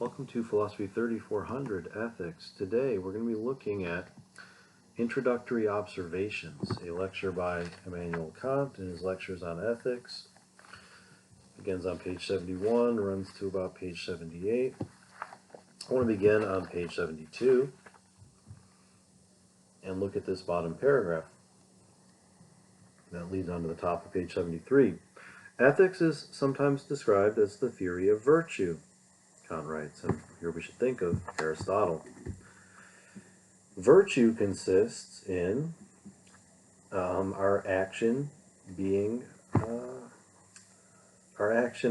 Welcome to Philosophy 3400 Ethics. Today we're going to be looking at Introductory Observations, a lecture by Immanuel Kant in his lectures on ethics. Begins on page 71, runs to about page 78. I want to begin on page 72 and look at this bottom paragraph that leads on to the top of page 73. Ethics is sometimes described as the theory of virtue, Kant writes, and here we should think of Aristotle. Virtue consists in our action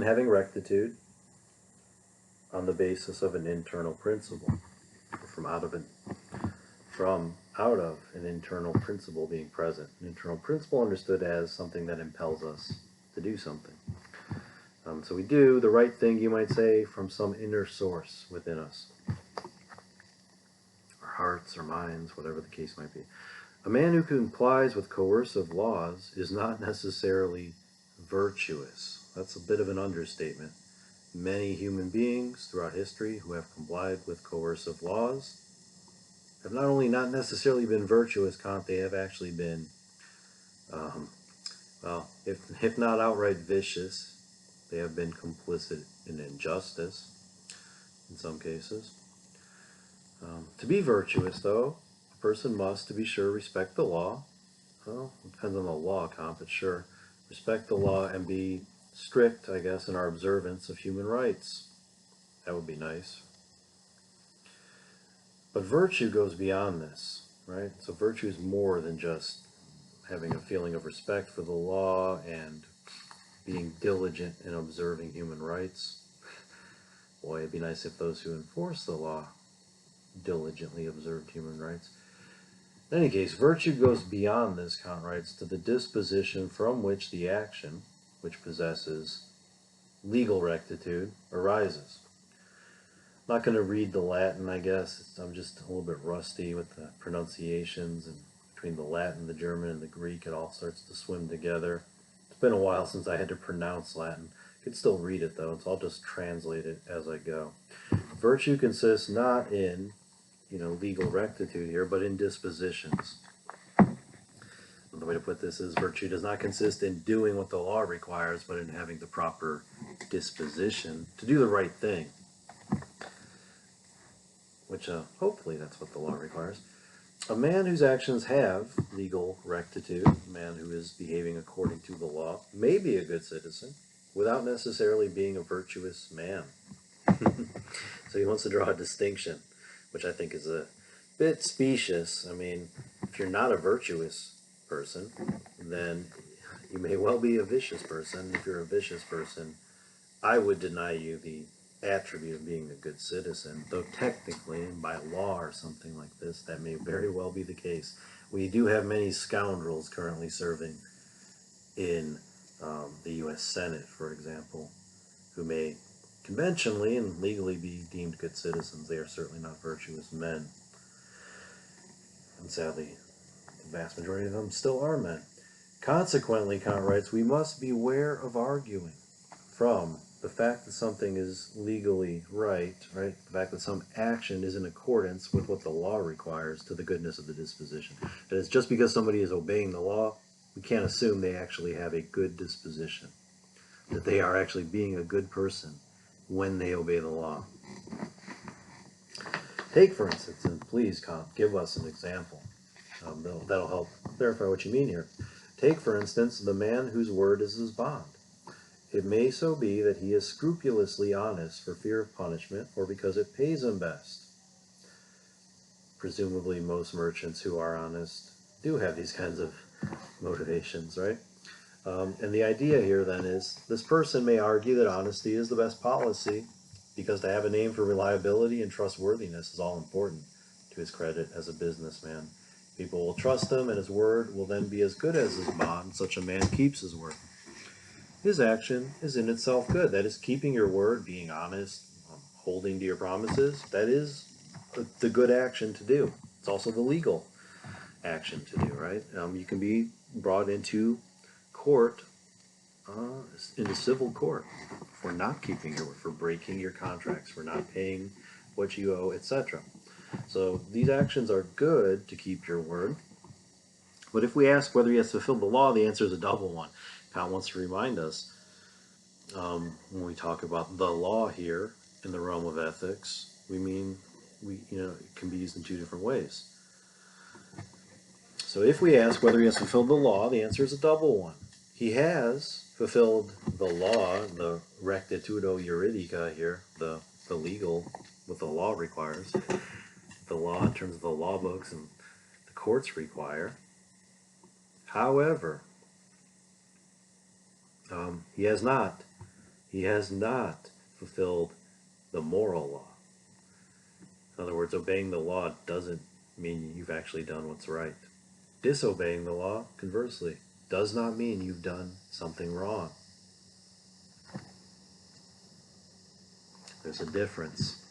having rectitude on the basis of an internal principle, or from out of an internal principle being present. An internal principle understood as something that impels us to do something. So we do the right thing, you might say, from some inner source within us. Our hearts, our minds, whatever the case might be. A man who complies with coercive laws is not necessarily virtuous. That's a bit of an understatement. Many human beings throughout history who have complied with coercive laws have not only not necessarily been virtuous, Kant, they have actually been, if not outright vicious, they have been complicit in injustice in some cases. To be virtuous, though, a person must, to be sure, respect the law. Well, it depends on the law, Kant, but sure. Respect the law and be strict, I guess, in our observance of human rights. That would be nice. But virtue goes beyond this, right? So virtue is more than just having a feeling of respect for the law and being diligent in observing human rights. Boy, it'd be nice if those who enforce the law diligently observed human rights. In any case, virtue goes beyond this, Kant writes, to the disposition from which the action, which possesses legal rectitude, arises. I'm not going to read the Latin, I guess. I'm just a little bit rusty with the pronunciations, and between the Latin, the German, and the Greek, it all starts to swim together. It's been a while since I had to pronounce Latin. I could still read it, though, so I'll just translate it as I go. Virtue consists not in, legal rectitude here, but in dispositions. The way to put this is virtue does not consist in doing what the law requires, but in having the proper disposition to do the right thing, which hopefully that's what the law requires. A man whose actions have legal rectitude, a man who is behaving according to the law, may be a good citizen without necessarily being a virtuous man. So he wants to draw a distinction, which I think is a bit specious. I mean, if you're not a virtuous person, then you may well be a vicious person. If you're a vicious person, I would deny you the attribute of being a good citizen, though technically, by law or something like this, that may very well be the case. We do have many scoundrels currently serving in the U.S. Senate, for example, who may conventionally and legally be deemed good citizens. They are certainly not virtuous men. And sadly, the vast majority of them still are men. Consequently, Kant writes, we must beware of arguing from the fact that something is legally right, the fact that some action is in accordance with what the law requires, to the goodness of the disposition. That is, just because somebody is obeying the law, we can't assume they actually have a good disposition, that they are actually being a good person when they obey the law. Take, for instance, and please, Kant, give us an example. That'll help clarify what you mean here. Take, for instance, the man whose word is his bond. It may so be that he is scrupulously honest for fear of punishment or because it pays him best. Presumably most merchants who are honest do have these kinds of motivations, right? And the idea here then is this person may argue that honesty is the best policy because to have a name for reliability and trustworthiness is all important to his credit as a businessman. People will trust him and his word will then be as good as his bond. Such a man keeps his word. His action is in itself good. That is, keeping your word, being honest, holding to your promises. That is the good action to do. It's also the legal action to do, right? You can be brought into court, into civil court, for not keeping your word, for breaking your contracts, for not paying what you owe, etc. So these actions are good to keep your word. But if we ask whether he has fulfilled the law, the answer is a double one. Kant wants to remind us, when we talk about the law here in the realm of ethics, we mean it can be used in two different ways. So if we ask whether he has fulfilled the law, the answer is a double one. He has fulfilled the law, the rectitudo juridica here, the legal, what the law requires, the law in terms of the law books and the courts require. However, he has not fulfilled the moral law. In other words, obeying the law doesn't mean you've actually done what's right. Disobeying the law, conversely, does not mean you've done something wrong. There's a difference.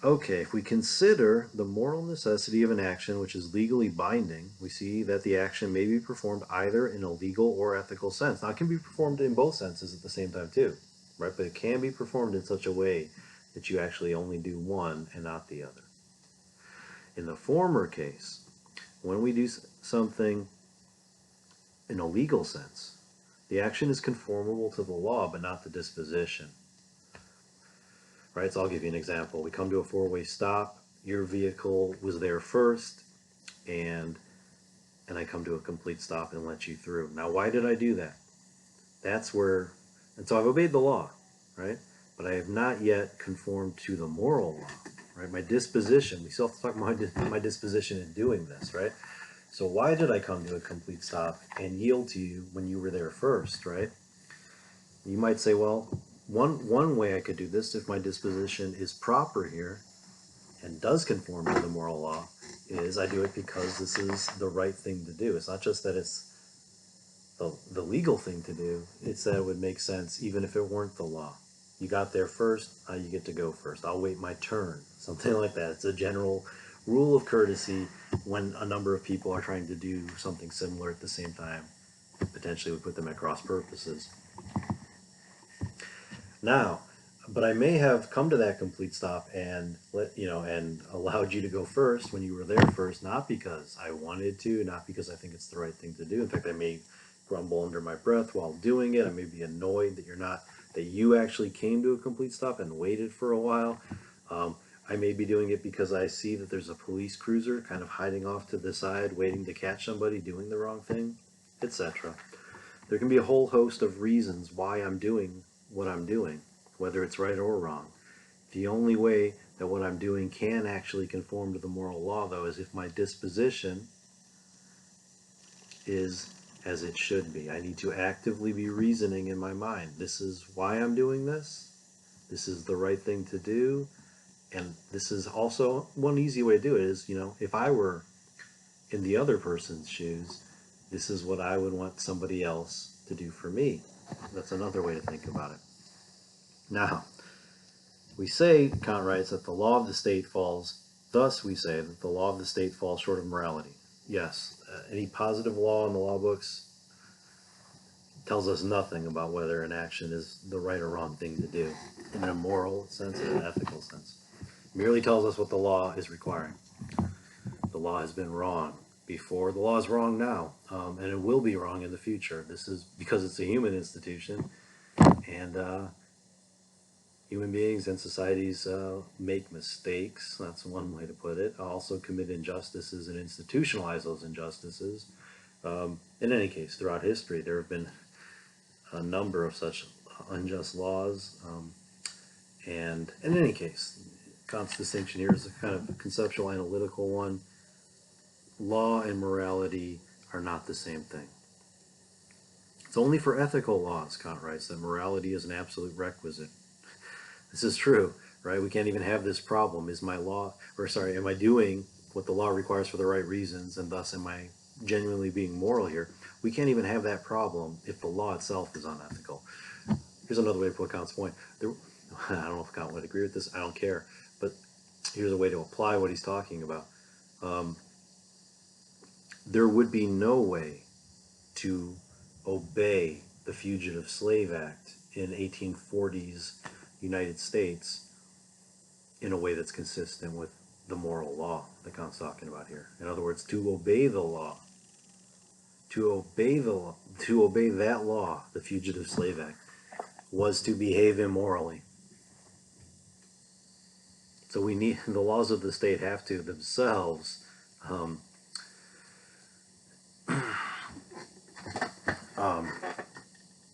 Okay, if we consider the moral necessity of an action which is legally binding, we see that the action may be performed either in a legal or ethical sense. Now, it can be performed in both senses at the same time too, right? But it can be performed in such a way that you actually only do one and not the other. In the former case, when we do something in a legal sense, the action is conformable to the law, but not the disposition. Right, so I'll give you an example. We come to a four-way stop. Your vehicle was there first, and I come to a complete stop and let you through. Now, why did I do that? That's where, and so I've obeyed the law, right? But I have not yet conformed to the moral law, right? My disposition, we still have to talk about my disposition in doing this, right? So why did I come to a complete stop and yield to you when you were there first, right? You might say, well, one way I could do this, if my disposition is proper here and does conform to the moral law, is I do it because this is the right thing to do. It's not just that it's the legal thing to do, it's that it would make sense even if it weren't the law. You got there first, you get to go first. I'll wait my turn, something like that. It's a general rule of courtesy when a number of people are trying to do something similar at the same time. Potentially would put them at cross purposes. Now, but I may have come to that complete stop and and allowed you to go first when you were there first, not because I wanted to, not because I think it's the right thing to do. In fact, I may grumble under my breath while doing it. I may be annoyed that you actually came to a complete stop and waited for a while. I may be doing it because I see that there's a police cruiser kind of hiding off to the side, waiting to catch somebody doing the wrong thing, etc. There can be a whole host of reasons why I'm doing what I'm doing, whether it's right or wrong. The only way that what I'm doing can actually conform to the moral law, though, is if my disposition is as it should be. I need to actively be reasoning in my mind. This is why I'm doing this. This is the right thing to do. And this is also one easy way to do it is, if I were in the other person's shoes, this is what I would want somebody else to do for me. That's another way to think about it. Now, we say, Kant writes, that the law of the state falls, thus we say that the law of the state falls short of morality. Yes, any positive law in the law books tells us nothing about whether an action is the right or wrong thing to do, in a moral sense and an ethical sense. It merely tells us what the law is requiring. The law has been wrong before. The law is wrong now, and it will be wrong in the future. This is because it's a human institution, and human beings and societies make mistakes. That's one way to put it. Also commit injustices and institutionalize those injustices. In any case, throughout history, there have been a number of such unjust laws. And in any case, Kant's distinction here is a kind of conceptual analytical one. Law and morality are not the same thing. It's only for ethical laws, Kant writes, that morality is an absolute requisite. This is true, right? We can't even have this problem. Am I doing what the law requires for the right reasons, and thus am I genuinely being moral here? We can't even have that problem if the law itself is unethical. Here's another way to put Kant's point. I don't know if Kant would agree with this. I don't care. But here's a way to apply what he's talking about. There would be no way to obey the Fugitive Slave Act in 1840s United States in a way that's consistent with the moral law that Kant's talking about here. In other words, to obey the law, to obey that law, the Fugitive Slave Act, was to behave immorally. So we need, the laws of the state have to themselves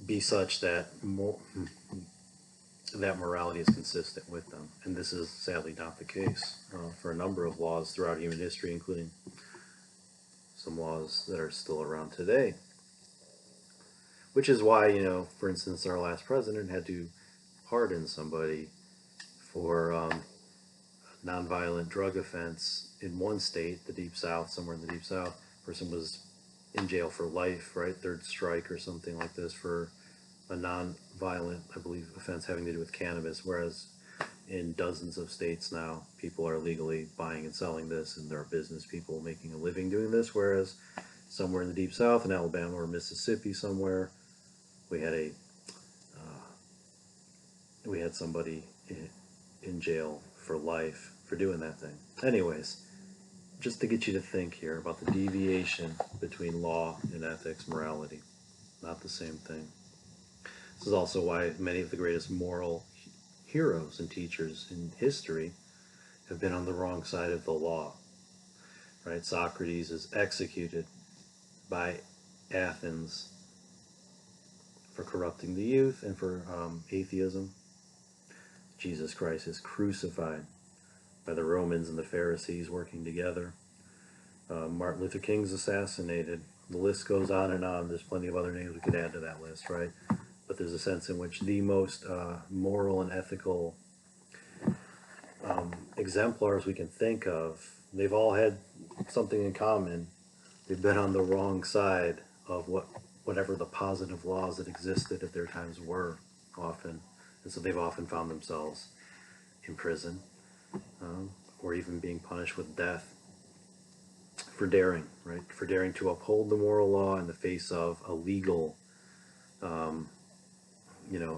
be such that that morality is consistent with them. And this is sadly not the case for a number of laws throughout human history, including some laws that are still around today. Which is why, you know, for instance, our last president had to pardon somebody for nonviolent drug offense in one state, the Deep South, somewhere in the Deep South. Person was in jail for life, right? Third strike or something like this for a non-violent, I believe, offense having to do with cannabis, whereas in dozens of states now, people are legally buying and selling this, and there are business people making a living doing this, whereas somewhere in the Deep South, in Alabama or Mississippi somewhere, we had somebody in jail for life for doing that thing. Anyways, just to get you to think here about the deviation between law and ethics, morality, not the same thing. This is also why many of the greatest moral heroes and teachers in history have been on the wrong side of the law. Right? Socrates is executed by Athens for corrupting the youth and for atheism. Jesus Christ is crucified by the Romans and the Pharisees working together. Martin Luther King's assassinated. The list goes on and on. There's plenty of other names we could add to that list, right? But there's a sense in which the most moral and ethical exemplars we can think of, they've all had something in common. They've been on the wrong side of whatever the positive laws that existed at their times were, often. And so they've often found themselves in prison, or even being punished with death for daring, right? For daring to uphold the moral law in the face of a legal, a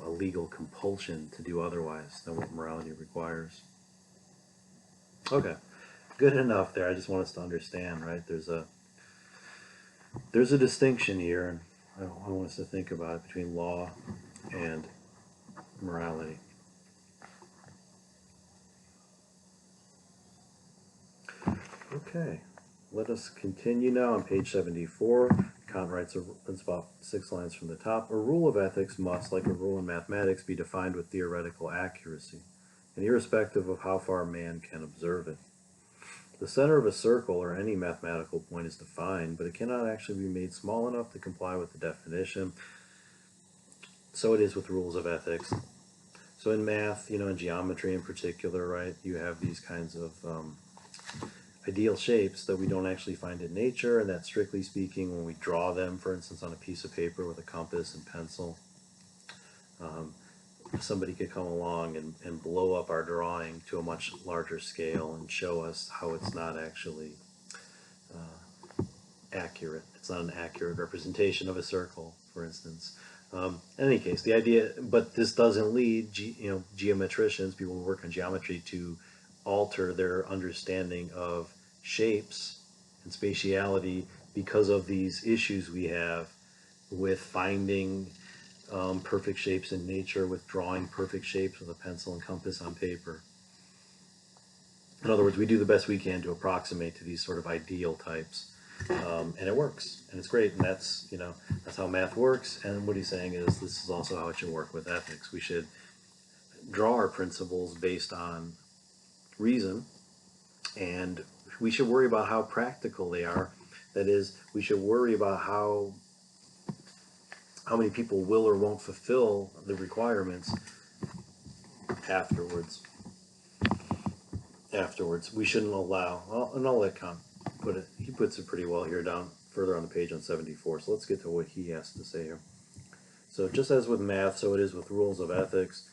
legal compulsion to do otherwise than what morality requires. Okay, good enough there. I just want us to understand, right? There's a distinction here, and I want us to think about it between law and morality. Okay, let us continue now on page 74. Kant writes, it's about 6 lines from the top, a rule of ethics must, like a rule in mathematics, be defined with theoretical accuracy, and irrespective of how far man can observe it. The center of a circle or any mathematical point is defined, but it cannot actually be made small enough to comply with the definition. So it is with rules of ethics. So in math, in geometry in particular, right, you have these kinds of ideal shapes that we don't actually find in nature, and that, strictly speaking, when we draw them, for instance, on a piece of paper with a compass and pencil, somebody could come along and blow up our drawing to a much larger scale and show us how it's not actually accurate. It's not an accurate representation of a circle, for instance. In any case, the idea, but this doesn't lead, geometricians, people who work on geometry, to alter their understanding of shapes and spatiality because of these issues we have with finding perfect shapes in nature, with drawing perfect shapes with a pencil and compass on paper. In other words, we do the best we can to approximate to these sort of ideal types, and it works, and it's great, and that's how math works. And what he's saying is this is also how it should work with ethics. We should draw our principles based on reason, and we should worry about how practical they are. That is, we should worry about how many people will or won't fulfill the requirements afterwards. We shouldn't allow, and I'll let Kant put it, he puts it pretty well here down further on the page on 74. So let's get to what he has to say here. So just as with math, so it is with rules of ethics.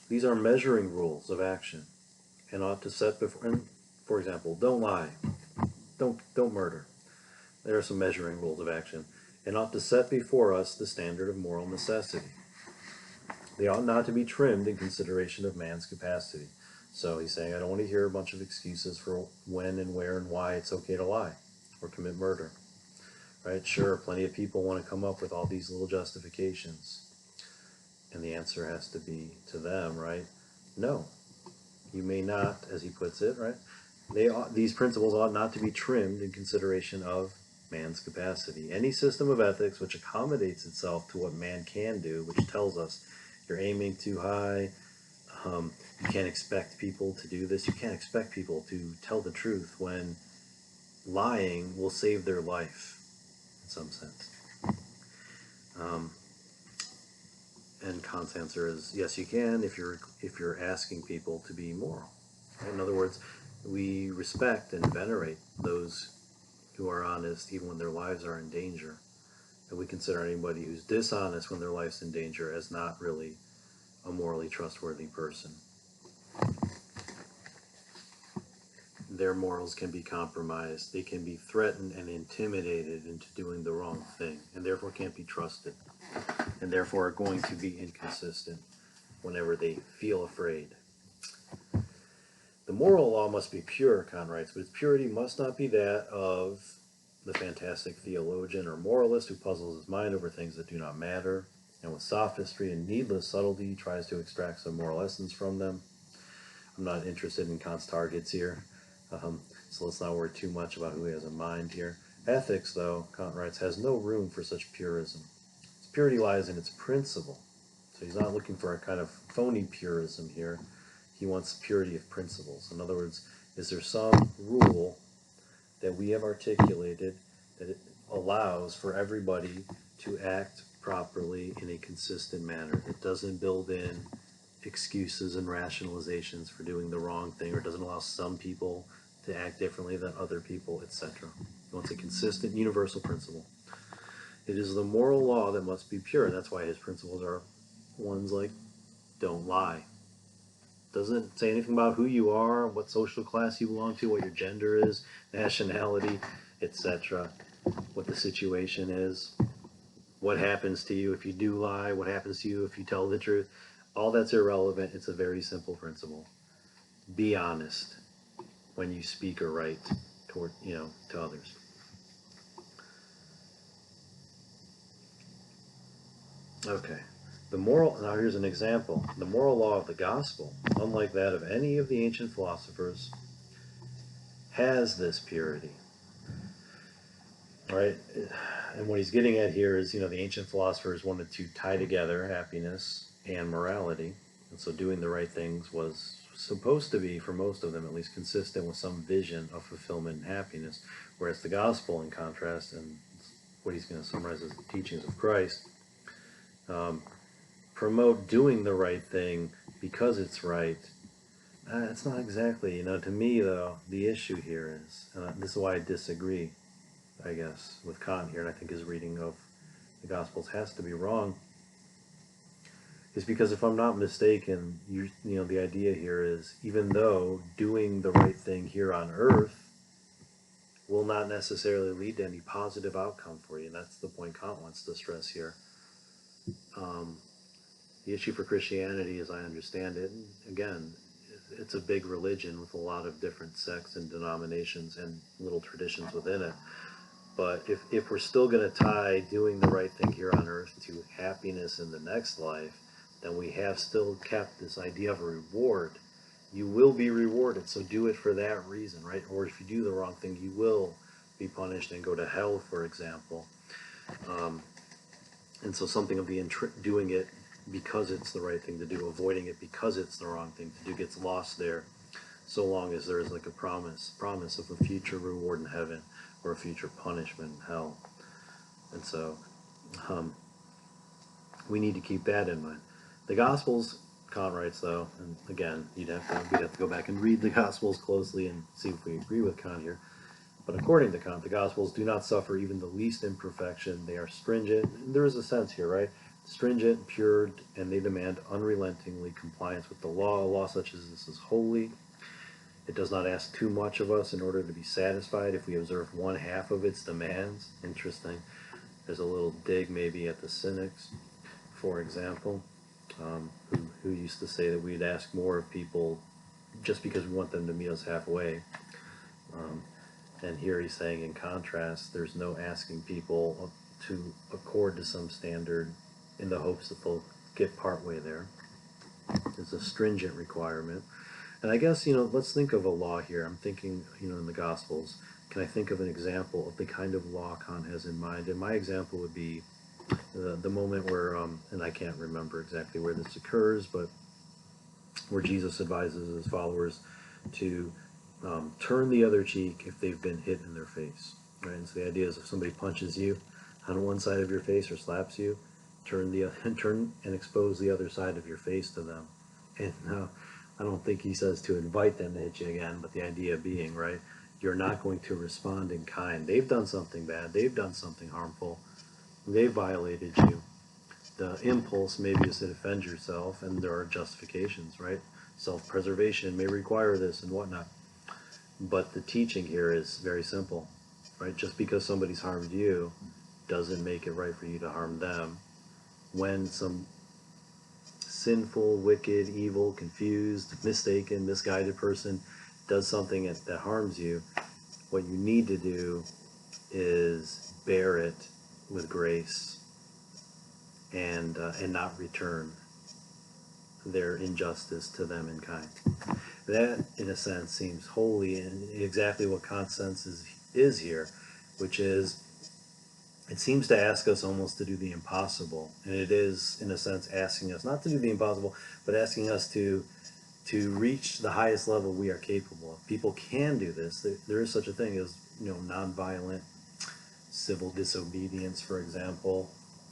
These are measuring rules of action and ought to set before, and for example, don't lie, don't murder. There are some measuring rules of action, and ought to set before us the standard of moral necessity. They ought not to be trimmed in consideration of man's capacity. So he's saying, I don't want to hear a bunch of excuses for when and where and why it's okay to lie or commit murder. Right? Sure, plenty of people want to come up with all these little justifications. And the answer has to be to them, right? No, you may not, as he puts it, right? These principles ought not to be trimmed in consideration of man's capacity. Any system of ethics which accommodates itself to what man can do, which tells us you're aiming too high, you can't expect people to do this, you can't expect people to tell the truth when lying will save their life, in some sense. And Kant's answer is yes, you can if you're asking people to be moral. Right? In other words, we respect and venerate those who are honest even when their lives are in danger, and we consider anybody who's dishonest when their life's in danger as not really a morally trustworthy person. Their morals can be compromised. They can be threatened and intimidated into doing the wrong thing, and therefore can't be trusted, and therefore are going to be inconsistent whenever they feel afraid. The moral law must be pure, Kant writes, but its purity must not be that of the fantastic theologian or moralist who puzzles his mind over things that do not matter, and with sophistry and needless subtlety tries to extract some moral essence from them. I'm not interested in Kant's targets here, so let's not worry too much about who he has in mind here. Ethics, though, Kant writes, has no room for such purism. Its purity lies in its principle. So he's not looking for a kind of phony purism here. He wants purity of principles. In other words, is there some rule that we have articulated that it allows for everybody to act properly in a consistent manner? It doesn't build in excuses and rationalizations for doing the wrong thing, or doesn't allow some people to act differently than other people, etc. He wants a consistent, universal principle. It is the moral law that must be pure, and that's why his principles are ones like don't lie. Doesn't say anything about who you are, what social class you belong to, what your gender is, nationality, etc., what the situation is, what happens to you if you do lie, what happens to you if you tell the truth. All that's irrelevant. It's a very simple principle. Be honest when you speak or write toward, to others. Okay. Now here's an example. The moral law of the gospel, unlike that of any of the ancient philosophers, has this purity. Right? And what he's getting at here is, the ancient philosophers wanted to tie together happiness and morality. And so doing the right things was supposed to be, for most of them at least, consistent with some vision of fulfillment and happiness. Whereas the gospel, in contrast, and what he's going to summarize as the teachings of Christ, promote doing the right thing because it's right. It's not exactly, to me, though, the issue here is, and this is why I disagree, I guess, with Kant here, and I think his reading of the Gospels has to be wrong, is because if I'm not mistaken, the idea here is, even though doing the right thing here on earth will not necessarily lead to any positive outcome for you, and that's the point Kant wants to stress here. The issue for Christianity, as I understand it, and again, it's a big religion with a lot of different sects and denominations and little traditions within it. But if we're still going to tie doing the right thing here on earth to happiness in the next life, then we have still kept this idea of a reward. You will be rewarded, so do it for that reason, right? Or if you do the wrong thing, you will be punished and go to hell, for example. And so something of the doing it because it's the right thing to do, avoiding it because it's the wrong thing to do, gets lost there, so long as there is like a promise of a future reward in heaven or a future punishment in hell. And so we need to keep that in mind. The Gospels, Kant writes, though, and again, we'd have to go back and read the Gospels closely and see if we agree with Kant here. But according to Kant, the Gospels do not suffer even the least imperfection. They are stringent. And there is a sense here, right? Stringent, pure, and they demand unrelentingly compliance with the law. A law such as this is holy. It does not ask too much of us in order to be satisfied if we observe one half of its demands. Interesting. There's a little dig maybe at the cynics, for example. who used to say that we'd ask more of people just because we want them to meet us halfway. And here he's saying, in contrast, there's no asking people to accord to some standard in the hopes that they'll get partway there. It's a stringent requirement. And I guess, let's think of a law here. I'm thinking, in the Gospels, can I think of an example of the kind of law Kant has in mind? And my example would be the moment where, and I can't remember exactly where this occurs, but where Jesus advises his followers to turn the other cheek if they've been hit in their face. Right? And so the idea is, if somebody punches you on one side of your face or slaps you, turn and expose the other side of your face to them. And I don't think he says to invite them to hit you again, but the idea being, right, you're not going to respond in kind. They've done something bad. They've done something harmful. They violated you. The impulse maybe is to defend yourself, and there are justifications, right? Self-preservation may require this and whatnot. But the teaching here is very simple, right? Just because somebody's harmed you doesn't make it right for you to harm them. When some sinful, wicked, evil, confused, mistaken, misguided person does something that harms you, what you need to do is bear it with grace and not return their injustice to them in kind. That, in a sense, seems wholly and exactly what Kant's sense is here, which is, it seems to ask us almost to do the impossible. And it is, in a sense, asking us not to do the impossible, but asking us to reach the highest level we are capable of. People can do this. There is such a thing as, nonviolent civil disobedience, for example,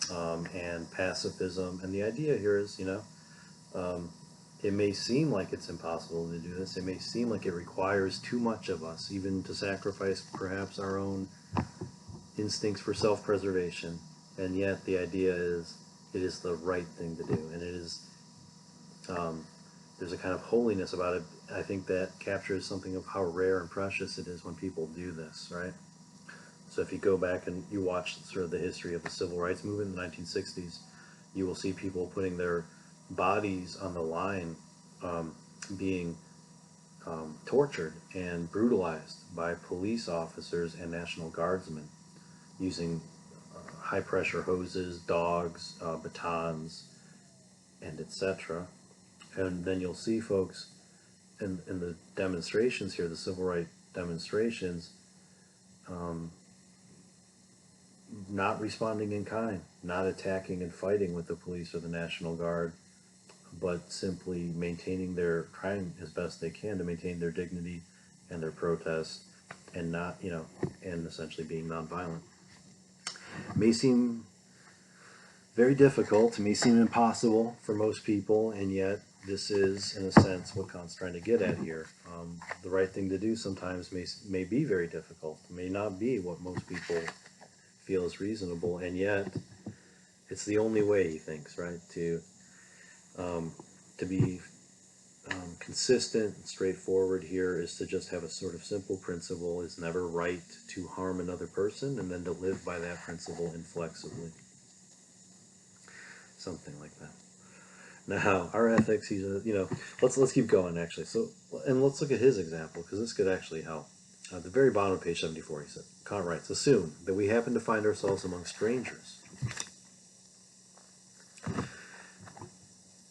and pacifism. And the idea here is, it may seem like it's impossible to do this. It may seem like it requires too much of us, even to sacrifice perhaps our own instincts for self-preservation. And yet the idea is, it is the right thing to do. And it is, there's a kind of holiness about it. I think that captures something of how rare and precious it is when people do this, right? So if you go back and you watch sort of the history of the civil rights movement in the 1960s, you will see people putting their bodies on the line, being tortured and brutalized by police officers and National Guardsmen, using high-pressure hoses, dogs, batons, and etc. And then you'll see folks in the demonstrations here, the civil rights demonstrations, not responding in kind, not attacking and fighting with the police or the National Guard, but simply trying as best they can to maintain their dignity and their protest, and not, and essentially being nonviolent. It may seem very difficult, it may seem impossible for most people, and yet this is, in a sense, what Kant's trying to get at here. The right thing to do sometimes may be very difficult, may not be what most people feel is reasonable, and yet it's the only way, he thinks, right, to be consistent and straightforward here is to just have a sort of simple principle: it's never right to harm another person, and then to live by that principle inflexibly. Something like that. Now, our ethics, let's keep going, actually. So, and let's look at his example, because this could actually help. At the very bottom of page 74, he said, Kant writes, assume that we happen to find ourselves among strangers,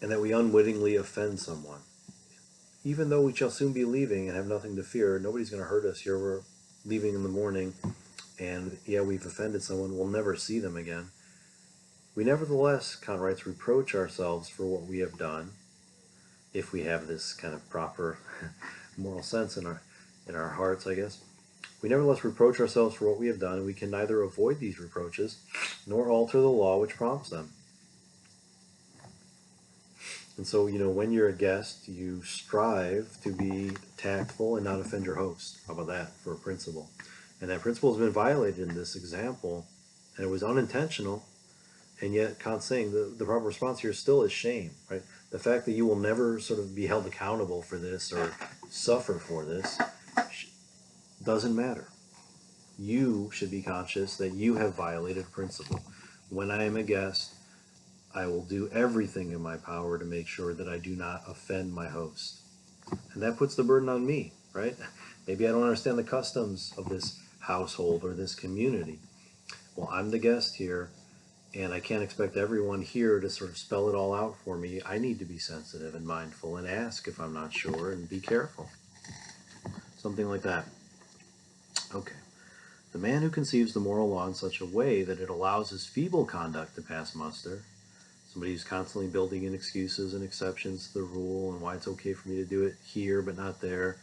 and that we unwittingly offend someone. Even though we shall soon be leaving and have nothing to fear, nobody's going to hurt us here. We're leaving in the morning, and we've offended someone. We'll never see them again. We nevertheless, Kant writes, reproach ourselves for what we have done, if we have this kind of proper moral sense in our hearts, I guess. We nevertheless reproach ourselves for what we have done, and we can neither avoid these reproaches nor alter the law which prompts them. And so, when you're a guest, you strive to be tactful and not offend your host. How about that for a principle? And that principle has been violated in this example, and it was unintentional, and yet Kant's saying the proper response here still is shame, right? The fact that you will never sort of be held accountable for this or suffer for this doesn't matter. You should be conscious that you have violated a principle. When I am a guest, I will do everything in my power to make sure that I do not offend my host. And that puts the burden on me, right? Maybe I don't understand the customs of this household or this community. Well, I'm the guest here, and I can't expect everyone here to sort of spell it all out for me. I need to be sensitive and mindful and ask if I'm not sure and be careful. Something like that. Okay. The man who conceives the moral law in such a way that it allows his feeble conduct to pass muster, somebody who's constantly building in excuses and exceptions to the rule and why it's okay for me to do it here but not there,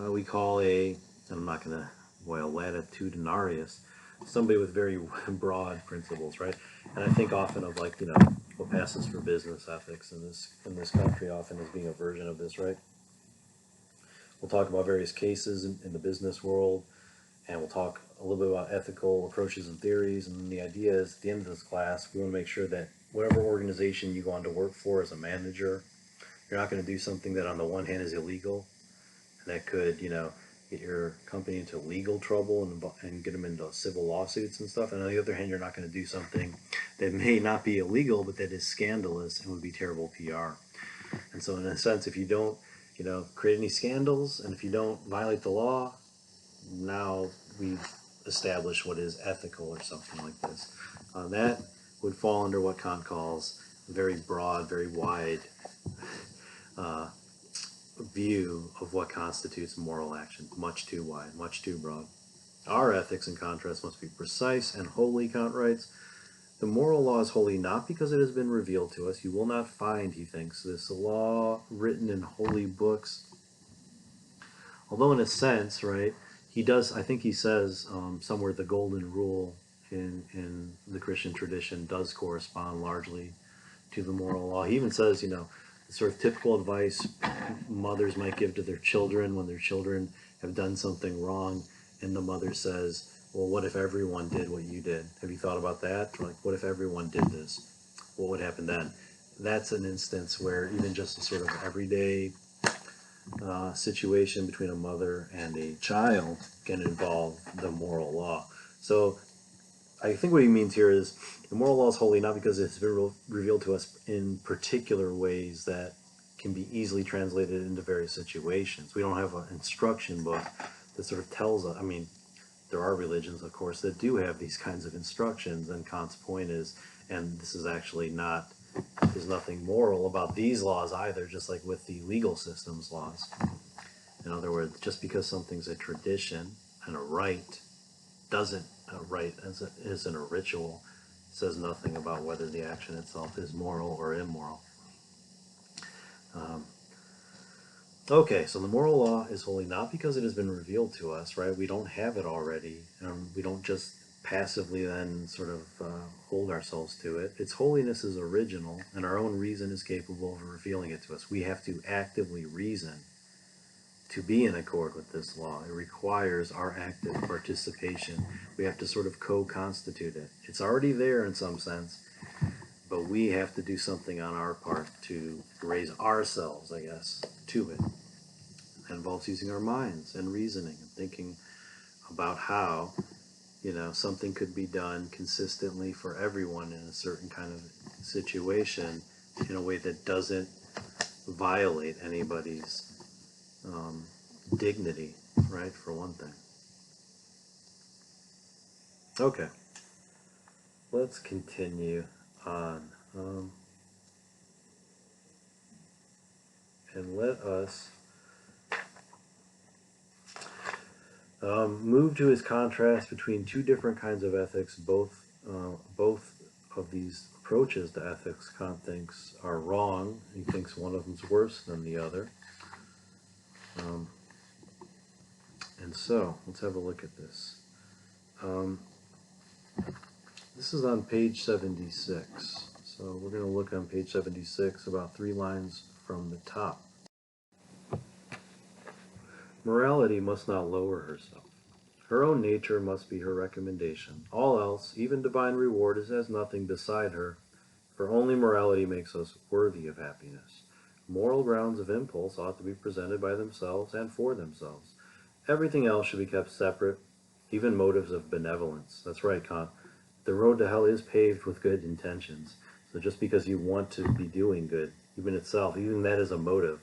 we call I'm not going to, latitudinarius, somebody with very broad principles, right? And I think often of like, what passes for business ethics in this country often as being a version of this, right? We'll talk about various cases in the business world, and we'll talk a little bit about ethical approaches and theories. And the idea is, at the end of this class, we want to make sure that whatever organization you go on to work for as a manager, you're not going to do something that on the one hand is illegal, and that could, get your company into legal trouble and get them into civil lawsuits and stuff. And on the other hand, you're not going to do something that may not be illegal, but that is scandalous and would be terrible PR. And so in a sense, if you don't, create any scandals, and if you don't violate the law, now we've established what is ethical or something like this. That would fall under what Kant calls a very broad, very wide view of what constitutes moral action. Much too wide, much too broad. Our ethics, in contrast, must be precise and holy, Kant writes. The moral law is holy not because it has been revealed to us. You will not find, he thinks, this law written in holy books. Although in a sense, right, he does, I think he says somewhere the golden rule in the Christian tradition does correspond largely to the moral law. He even says, sort of typical advice mothers might give to their children when their children have done something wrong, and the mother says, well, what if everyone did what you did? Have you thought about that? Like, what if everyone did this? What would happen then? That's an instance where even just a sort of everyday situation between a mother and a child can involve the moral law. So I think what he means here is the moral law is holy not because it's been revealed to us in particular ways that can be easily translated into various situations. We don't have an instruction book that sort of tells us. I mean, there are religions, of course, that do have these kinds of instructions, and Kant's point is, and this is actually not, there's nothing moral about these laws either, just like with the legal systems laws. In other words, just because something's a tradition and a rite doesn't, a rite isn't a ritual, says nothing about whether the action itself is moral or immoral. Okay, so the moral law is holy not because it has been revealed to us, right? We don't have it already. We don't just passively then sort of hold ourselves to it. Its holiness is original, and our own reason is capable of revealing it to us. We have to actively reason to be in accord with this law. It requires our active participation. We have to sort of co-constitute it. It's already there in some sense, but we have to do something on our part to raise ourselves, I guess, to it. That involves using our minds and reasoning and thinking about how, something could be done consistently for everyone in a certain kind of situation in a way that doesn't violate anybody's dignity, right, for one thing. Okay, let's continue on. And let us move to his contrast between two different kinds of ethics. Both of these approaches to ethics, Kant thinks, are wrong. He thinks one of them's worse than the other. And so, let's have a look at this. This is on page 76. So we're going to look on page 76, about 3 lines from the top. Morality must not lower herself. Her own nature must be her recommendation. All else, even divine reward, is as nothing beside her, for only morality makes us worthy of happiness. Moral grounds of impulse ought to be presented by themselves and for themselves. Everything else should be kept separate, even motives of benevolence. That's right, Kant. The road to hell is paved with good intentions. So just because you want to be doing good, even itself, even that is a motive.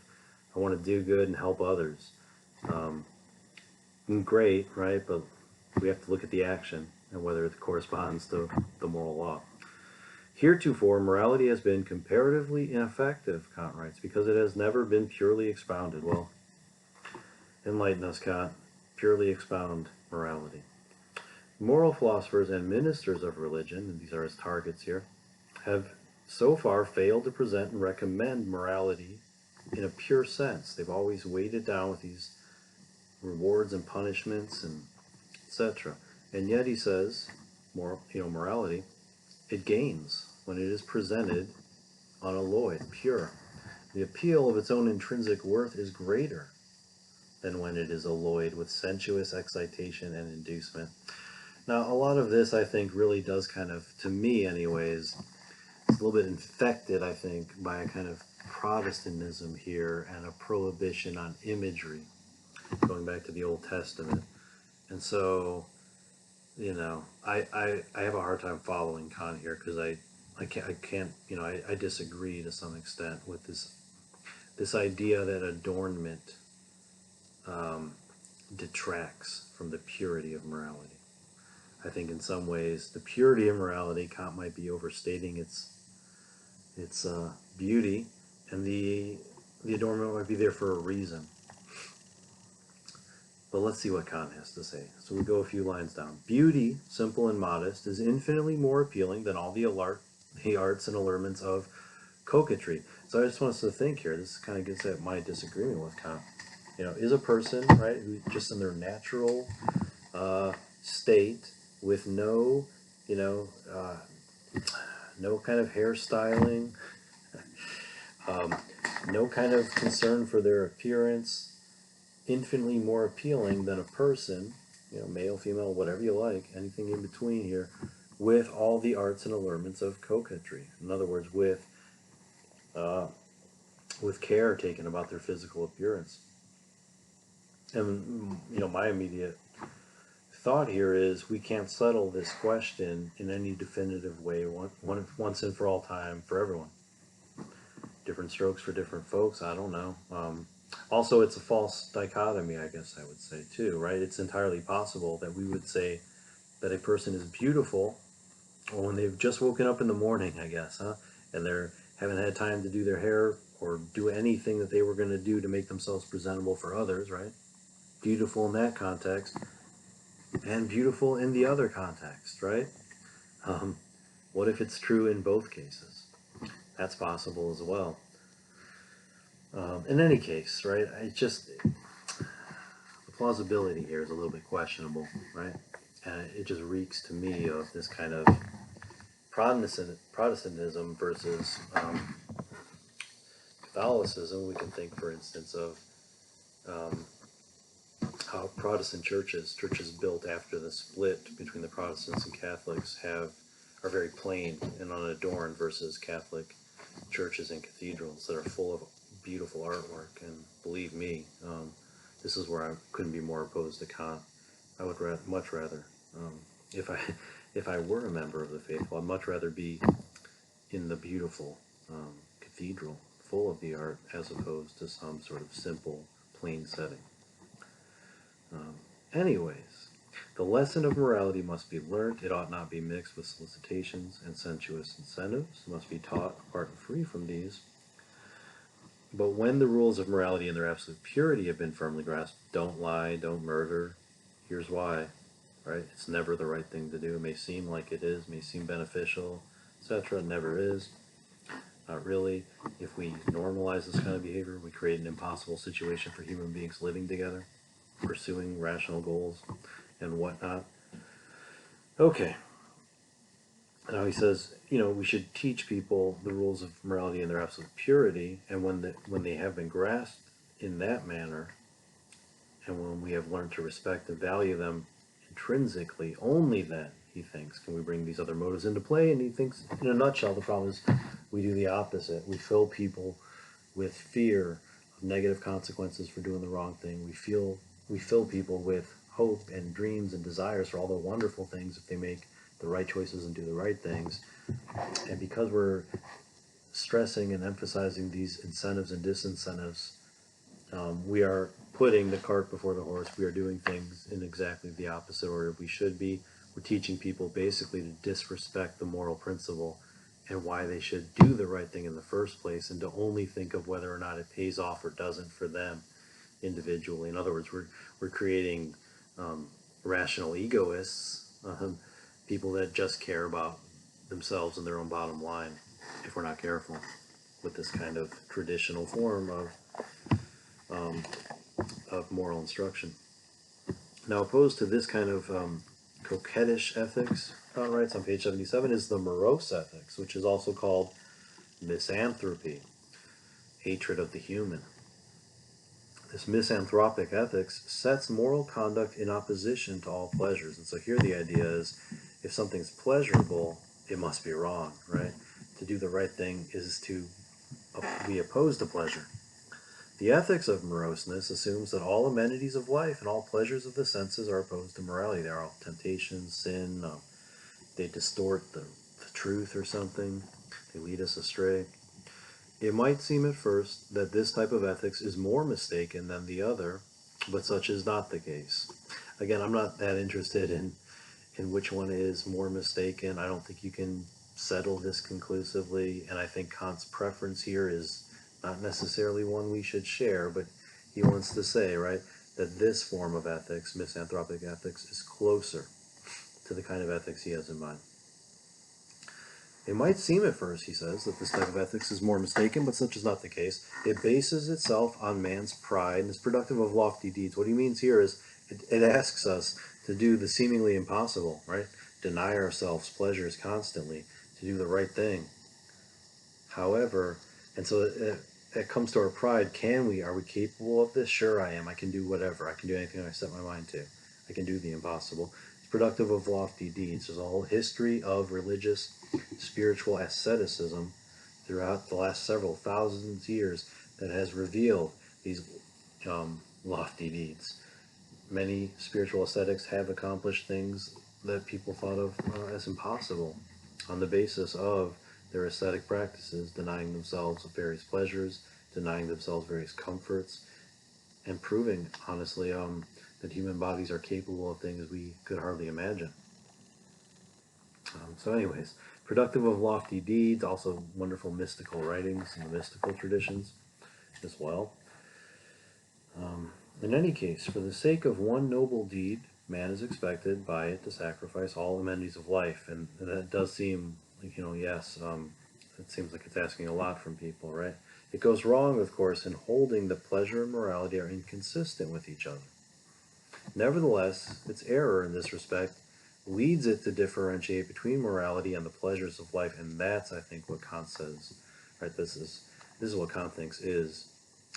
I want to do good and help others. Great, right? But we have to look at the action and whether it corresponds to the moral law. Heretofore, morality has been comparatively ineffective, Kant writes, because it has never been purely expounded. Well, enlighten us, Kant. Purely expound morality. Moral philosophers and ministers of religion, and these are his targets here, have so far failed to present and recommend morality in a pure sense. They've always weighed it down with these rewards and punishments and etc. And yet he says, morality, it gains when it is presented unalloyed, pure. The appeal of its own intrinsic worth is greater than when it is alloyed with sensuous excitation and inducement. Now, a lot of this, I think, really does kind of, to me anyways, it's a little bit infected, I think, by a kind of Protestantism here and a prohibition on imagery, going back to the Old Testament. And so, I have a hard time following Kant here because I can't, I disagree to some extent with this idea that adornment detracts from the purity of morality. I think in some ways the purity of morality, Kant might be overstating its beauty, and the adornment might be there for a reason. But let's see what Kant has to say. So we go a few lines down. Beauty, simple and modest, is infinitely more appealing than all the arts and allurements of coquetry. So I just want us to think here. This kind of gets at my disagreement with Kant. Is a person, right, who just in their natural state with no, no kind of hairstyling, no kind of concern for their appearance, infinitely more appealing than a person, male, female, whatever you like, anything in between here, with all the arts and allurements of coquetry. In other words, with care taken about their physical appearance. And, my immediate thought here is we can't settle this question in any definitive way once and for all time for everyone. Different strokes for different folks, I don't know. Also, it's a false dichotomy, I guess I would say, too, right? It's entirely possible that we would say that a person is beautiful when they've just woken up in the morning, I guess, huh? And they haven't had time to do their hair or do anything that they were going to do to make themselves presentable for others, right? Beautiful in that context, and beautiful in the other context, right? What if it's true in both cases? That's possible as well. In any case, right, the plausibility here is a little bit questionable, right? And it just reeks to me of this kind of Protestantism versus Catholicism. We can think, for instance, of how Protestant churches built after the split between the Protestants and Catholics are very plain and unadorned versus Catholic churches and cathedrals that are full of beautiful artwork. And believe me, this is where I couldn't be more opposed to Kant. I would much rather, if I were a member of the faithful, I'd much rather be in the beautiful cathedral full of the art as opposed to some sort of simple, plain setting. Anyways, the lesson of morality must be learnt. It ought not be mixed with solicitations and sensuous incentives. It must be taught apart and free from these. But when the rules of morality and their absolute purity have been firmly grasped, don't lie, don't murder, here's why, right? It's never the right thing to do. It may seem like it is, may seem beneficial, etc. It never is. Not really. If we normalize this kind of behavior, we create an impossible situation for human beings living together, pursuing rational goals and whatnot. Okay. Now he says, we should teach people the rules of morality and their absolute purity, and when they have been grasped in that manner, and when we have learned to respect and value them intrinsically, only then, he thinks, can we bring these other motives into play. And he thinks, in a nutshell, the problem is we do the opposite. We fill people with fear of negative consequences for doing the wrong thing. We fill people with hope and dreams and desires for all the wonderful things if they make the right choices and do the right things. And because we're stressing and emphasizing these incentives and disincentives, we are putting the cart before the horse. We are doing things in exactly the opposite order we should be. We're teaching people basically to disrespect the moral principle and why they should do the right thing in the first place, and to only think of whether or not it pays off or doesn't for them individually. In other words, we're creating rational egoists, people that just care about themselves and their own bottom line, if we're not careful with this kind of traditional form of moral instruction. Now, opposed to this kind of coquettish ethics, Kant writes on page 77, is the morose ethics, which is also called misanthropy, hatred of the human. This misanthropic ethics sets moral conduct in opposition to all pleasures. And so here the idea is, if something's pleasurable, it must be wrong, right? To do the right thing is to be opposed to pleasure. The ethics of moroseness assumes that all amenities of life and all pleasures of the senses are opposed to morality. They're all temptations, sin, they distort the truth or something, they lead us astray. It might seem at first that this type of ethics is more mistaken than the other, but such is not the case. Again, I'm not that interested in which one is more mistaken. I don't think you can settle this conclusively, and I think Kant's preference here is not necessarily one we should share, but he wants to say, right, that this form of ethics, misanthropic ethics, is closer to the kind of ethics he has in mind. It might seem at first, he says, that this type of ethics is more mistaken, but such is not the case. It bases itself on man's pride and is productive of lofty deeds. What he means here is it asks us to do the seemingly impossible, right? Deny ourselves pleasures constantly, to do the right thing. However, and so it comes to our pride. Are we capable of this? Sure I am. I can do whatever. I can do anything I set my mind to. I can do the impossible. It's productive of lofty deeds. There's a whole history of religious, spiritual asceticism throughout the last several thousand years that has revealed these lofty deeds. Many spiritual ascetics have accomplished things that people thought of as impossible on the basis of their ascetic practices, denying themselves of various pleasures, denying themselves various comforts, and proving, honestly, that human bodies are capable of things we could hardly imagine. So anyways, productive of lofty deeds, also wonderful mystical writings in the mystical traditions as well. In any case, for the sake of one noble deed, man is expected by it to sacrifice all amenities of life. And that does seem like, yes, it seems like it's asking a lot from people, right? It goes wrong, of course, in holding that pleasure and morality are inconsistent with each other. Nevertheless, its error in this respect leads it to differentiate between morality and the pleasures of life, and that's, I think, what Kant says. Right? This is what Kant thinks is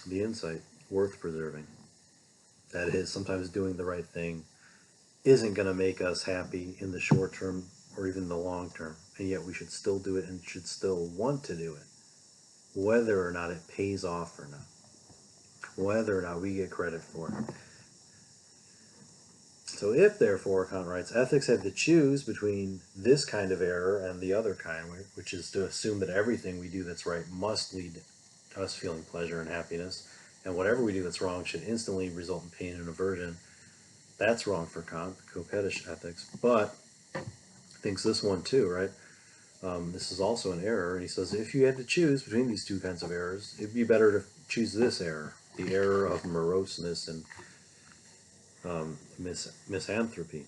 the insight worth preserving. That is, sometimes doing the right thing isn't going to make us happy in the short term or even the long term, and yet we should still do it and should still want to do it, whether or not it pays off or not, whether or not we get credit for it. So if, therefore, Kant writes, ethics had to choose between this kind of error and the other kind, which is to assume that everything we do that's right must lead to us feeling pleasure and happiness, and whatever we do that's wrong should instantly result in pain and aversion, that's wrong for Kant, coquettish ethics, but thinks this one too, right? This is also an error, and he says if you had to choose between these two kinds of errors, it'd be better to choose this error, the error of moroseness and misanthropy.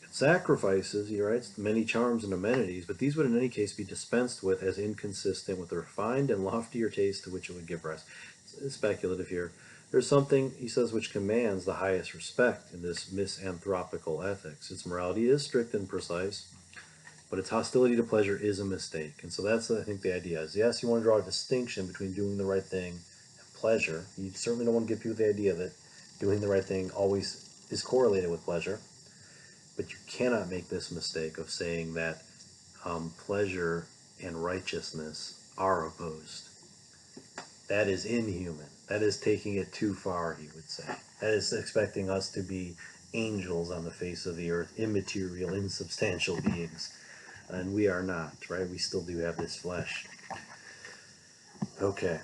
It sacrifices, he writes, many charms and amenities, but these would in any case be dispensed with as inconsistent with the refined and loftier taste to which it would give rise. It's speculative here. There's something, he says, which commands the highest respect in this misanthropical ethics. Its morality is strict and precise, but its hostility to pleasure is a mistake. And so that's, I think, the idea is, yes, you want to draw a distinction between doing the right thing and pleasure. You certainly don't want to give people the idea that doing the right thing always is correlated with pleasure, but you cannot make this mistake of saying that pleasure and righteousness are opposed. That is inhuman. That is taking it too far, he would say. That is expecting us to be angels on the face of the earth, immaterial, insubstantial beings. And we are not, right? We still do have this flesh. Okay.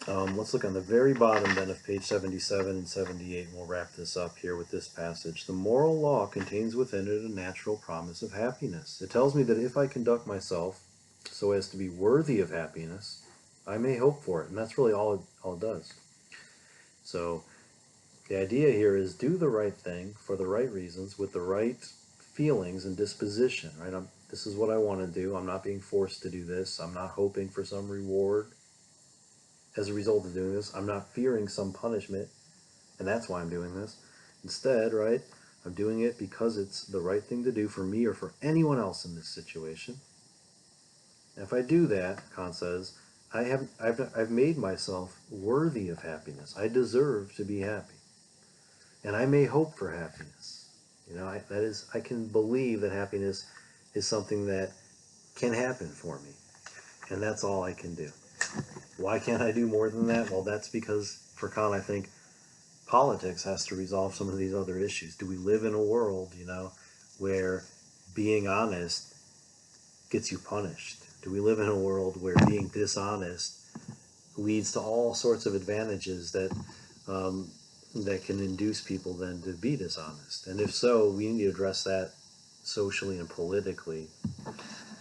Let's look on the very bottom then of page 77 and 78, and we'll wrap this up here with this passage. The moral law contains within it a natural promise of happiness. It tells me that if I conduct myself so as to be worthy of happiness, I may hope for it. And that's really all it does. So the idea here is do the right thing for the right reasons with the right feelings and disposition, right? This is what I want to do. I'm not being forced to do this. I'm not hoping for some reward as a result of doing this. I'm not fearing some punishment, and that's why I'm doing this. Instead, right, I'm doing it because it's the right thing to do for me or for anyone else in this situation. And if I do that, Kant says, I've made myself worthy of happiness. I deserve to be happy. And I may hope for happiness. You know, I can believe that happiness is something that can happen for me. And that's all I can do. Why can't I do more than that? Well, that's because, for Kant, I think politics has to resolve some of these other issues. Do we live in a world, where being honest gets you punished? Do we live in a world where being dishonest leads to all sorts of advantages that can induce people then to be dishonest? And if so, we need to address that socially and politically,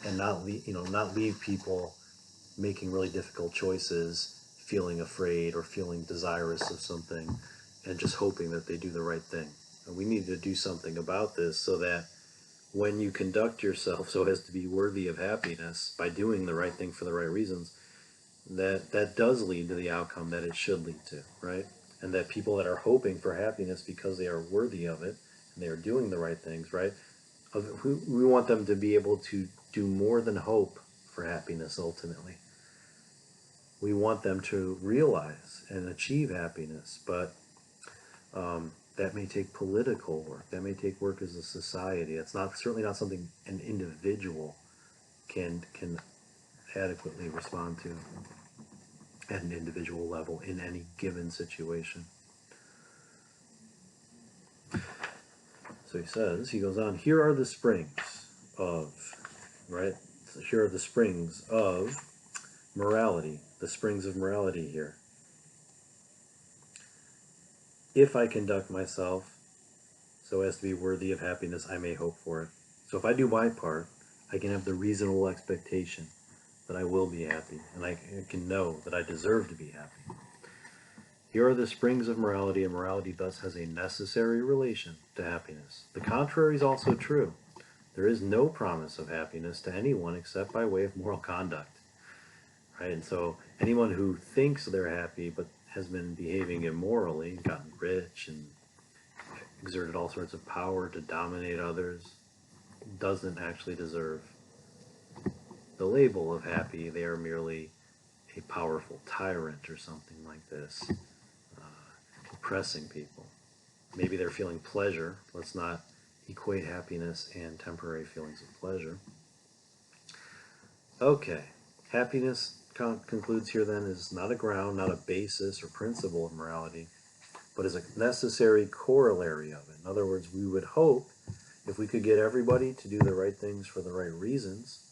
and not leave people making really difficult choices, feeling afraid or feeling desirous of something, and just hoping that they do the right thing. And we need to do something about this so that when you conduct yourself so as to be worthy of happiness by doing the right thing for the right reasons, that does lead to the outcome that it should lead to, right? And that people that are hoping for happiness because they are worthy of it and they are doing the right things, right? We want them to be able to do more than hope for happiness ultimately. We want them to realize and achieve happiness, but that may take political work. That may take work as a society. It's certainly not something an individual can adequately respond to at an individual level in any given situation. So he goes on, here are the springs of, right? So here are the springs of morality, the springs of morality here. If I conduct myself so as to be worthy of happiness, I may hope for it. So if I do my part, I can have the reasonable expectation that I will be happy, and I can know that I deserve to be happy. Here are the springs of morality, and morality thus has a necessary relation to happiness. The contrary is also true. There is no promise of happiness to anyone except by way of moral conduct. Right? And so anyone who thinks they're happy but has been behaving immorally, gotten rich and exerted all sorts of power to dominate others, doesn't actually deserve the label of happy. They are merely a powerful tyrant or something like this, oppressing people. Maybe they're feeling pleasure. Let's not equate happiness and temporary feelings of pleasure. Okay, happiness, Kant concludes here then, is not a ground, not a basis or principle of morality, but is a necessary corollary of it. In other words, we would hope, if we could get everybody to do the right things for the right reasons,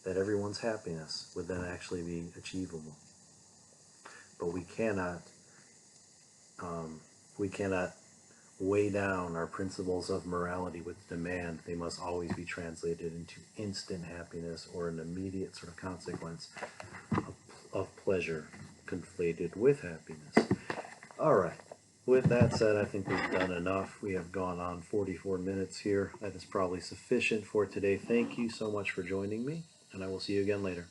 that everyone's happiness would then actually be achievable. But we cannot weigh down our principles of morality with demand. They must always be translated into instant happiness or an immediate sort of consequence of pleasure conflated with happiness. All right. With that said, I think we've done enough. We have gone on 44 minutes here. That is probably sufficient for today. Thank you so much for joining me, and I will see you again later.